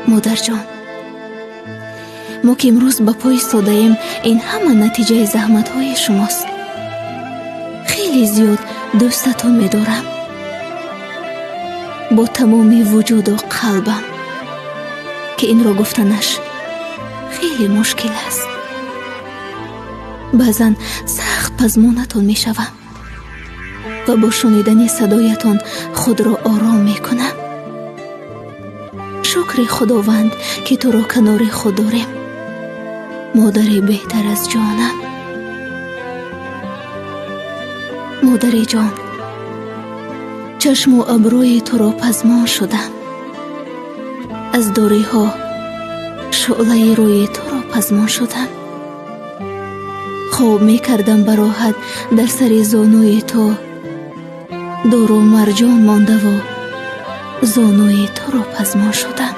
مادر جان، ما که امروز به پای ایستاده‌ایم این همه نتیجه زحمت‌های شماست. خیلی زیاد دوستتون می‌دارم با تمام وجود و قلبم که این را گفتنش خیلی مشکل است. بعضا سخت پزمونتون میشوم و با شنیدن صدایتون خود را آرام میکنم. شکر خداوند که تو را کنار خود داریم، مادری بهتر از جانم. مادری جان، چشم و ابروی تو را پزمان شدم، از دوری ها شعله روی تو را پزمان شدم. خواب می کردم براحت در سر زانوی تو، دور و مرجان مانده و زانوی تو را پزمان شدم.